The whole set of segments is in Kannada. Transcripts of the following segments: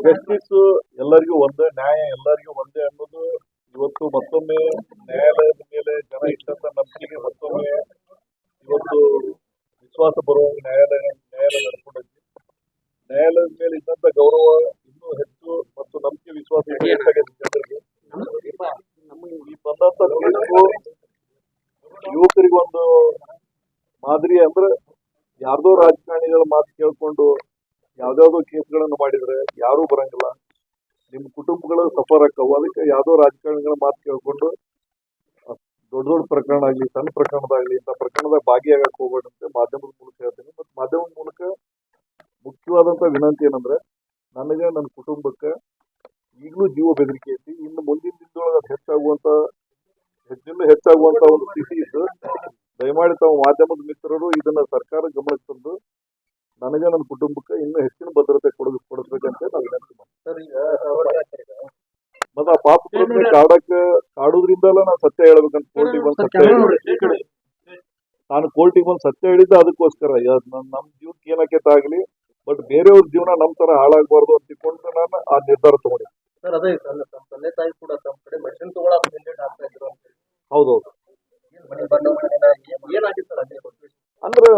ಜಸ್ಟಿಸ್ ಎಲ್ಲರಿಗೂ ಒಂದೇ, ನ್ಯಾಯ ಎಲ್ಲರಿಗೂ ಒಂದೇ ಅನ್ನೋದು ಇವತ್ತು ಮತ್ತೊಮ್ಮೆ ನ್ಯಾಯಾಲಯದ ಮೇಲೆ ಜನ ಇಟ್ಟಂತ ನಂಬಿಕೆಗೆ ಮತ್ತೊಮ್ಮೆ ಇವತ್ತು ವಿಶ್ವಾಸ ಬರುವಂಗೆ ನ್ಯಾಯಾಲಯ ನಡ್ಕೊಂಡೈತಿ. ನ್ಯಾಯಾಲಯದ ಮೇಲೆ ಇದ್ದಂತ ಗೌರವ ಇನ್ನೂ ಹೆಚ್ಚು ಮತ್ತು ನಂಬಿಕೆ ವಿಶ್ವಾಸ ಹೆಚ್ಚಾಗೈತಿ ಜನರಿಗೆ. ಈ ಬಂದಂತ ತೀರ್ಪು ಯುವಕರಿಗೊಂದು ಮಾದರಿ. ಅಂದ್ರೆ ಯಾರ್ದೋ ರಾಜಕಾರಣಿಗಳ ಮಾತು ಕೇಳ್ಕೊಂಡು ಯಾವ್ದಾವ್ದೋ ಕೇಸ್ಗಳನ್ನು ಮಾಡಿದ್ರೆ ಯಾರೂ ಬರಂಗಿಲ್ಲ, ನಿಮ್ಮ ಕುಟುಂಬಗಳು ಸಫರ್ ಆಕ್ಕವು. ಅದಕ್ಕೆ ಯಾವ್ದೋ ರಾಜಕಾರಣಿಗಳ ಮಾತು ಕೇಳ್ಕೊಂಡು ದೊಡ್ಡ ದೊಡ್ಡ ಪ್ರಕರಣ ಆಗ್ಲಿ, ಸಣ್ಣ ಪ್ರಕರಣದಾಗ್ಲಿ, ಇಂಥ ಪ್ರಕರಣದಾಗ ಭಾಗಿಯಾಗಕ್ಕೆ ಹೋಗ್ಬೇಡಂತೆ ಮಾಧ್ಯಮದ ಮೂಲಕ ಹೇಳ್ತೀನಿ. ಮತ್ತು ಮಾಧ್ಯಮದ ಮೂಲಕ ಮುಖ್ಯವಾದಂತ ವಿನಂತಿ ಏನಂದ್ರೆ, ನನಗೆ ನನ್ನ ಕುಟುಂಬಕ್ಕೆ ಈಗಲೂ ಜೀವ ಬೆದರಿಕೆ ಐತಿ. ಇನ್ನು ಮುಂದಿನ ದಿನದೊಳಗೆ ಅದು ಹೆಚ್ಚಾಗುವಂತ ಒಂದು ಸ್ಥಿತಿ ಇದ್ದು, ದಯಮಾಡಿ ತಾವು ಮಾಧ್ಯಮದ ಮಿತ್ರರು ಇದನ್ನ ಸರ್ಕಾರ ಗಮನಕ್ಕೆ ತಂದು ನನಗೆ ನನ್ನ ಕುಟುಂಬಕ್ಕೆ ಇನ್ನೂ ಹೆಚ್ಚಿನ ಭದ್ರತೆ ಕೊಡಿಸ್ಬೇಕಂತ ನಾವು ವಿನಂತಿ ಮಾಡ್ತೀವಿ. ಮತ್ತೆ ಆ ಪಾಪಗಳನ್ನ ಕಾಡುದ್ರಿಂದಲ್ಲ ನಾನು ಸತ್ಯ ಹೇಳ್ಬೇಕಂತ ಕೋರ್ಟಿಗೆ ಬಂದು ಕೋರ್ಟಿಗೆ ಬಂದು ಸತ್ಯ ಹೇಳಿದ್ದ ಅದಕ್ಕೋಸ್ಕರ. ನಮ್ ಜೀವಕ್ಕೆ ಏನಕ್ಕೆ ಆಗ್ಲಿ, ಬಟ್ ಬೇರೆಯವ್ರ ಜೀವನ ನಮ್ ತರ ಹಾಳಾಗಬಾರ್ದು ಅಂತ ತಿಳ್ಕೊಂಡು ನಾನು ಆ ನಿರ್ಧಾರ ತಗೊಂಡೆ. ತಂದೆ ತಾಯಿ ಕೂಡ ತಮ್ಮ ಕಡೆ ಮೆಡಿಸಿನ್ ತಗೊಳಕ್ ಆಗ್ತಾ ಇದ್ರು. ಹೌದೌದು. ಅಂದ್ರೆ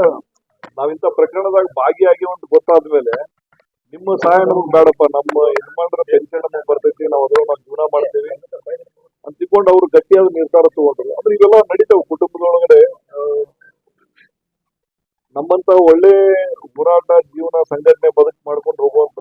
ನಾವಿಂತ ಪ್ರಕರಣದಾಗ ಭಾಗಿಯಾಗಿ ಅಂತ ಗೊತ್ತಾದ್ಮೇಲೆ ನಿಮ್ಮ ಸಹಾಯ ನಮಗ್ ಬೇಡಪ್ಪ, ನಮ್ಮ ಯಜಮಾನ್ರ ಪೆನ್ಷನ್ ನಮಗ್ ಬರ್ತೈತಿ, ನಾವು ಅದ್ರೊಳಗೆ ನಾವು ಜೀವನ ಮಾಡ್ತೇವೆ ಅಂತ ತಿಳ್ಕೊಂಡು ಅವ್ರು ಗಟ್ಟಿಯಾದ ನಿರ್ಧಾರ ತಗೊಂಡ್ರು. ಅಂದ್ರೆ ಇವೆಲ್ಲ ನಡೀತಾವ ಕುಟುಂಬದೊಳಗಡೆ. ನಮ್ಮಂತ ಒಳ್ಳೆ ಹೋರಾಟ ಜೀವನ ಸಂಘಟನೆ ಬದುಕು ಮಾಡ್ಕೊಂಡು ಹೋಗುವಂತ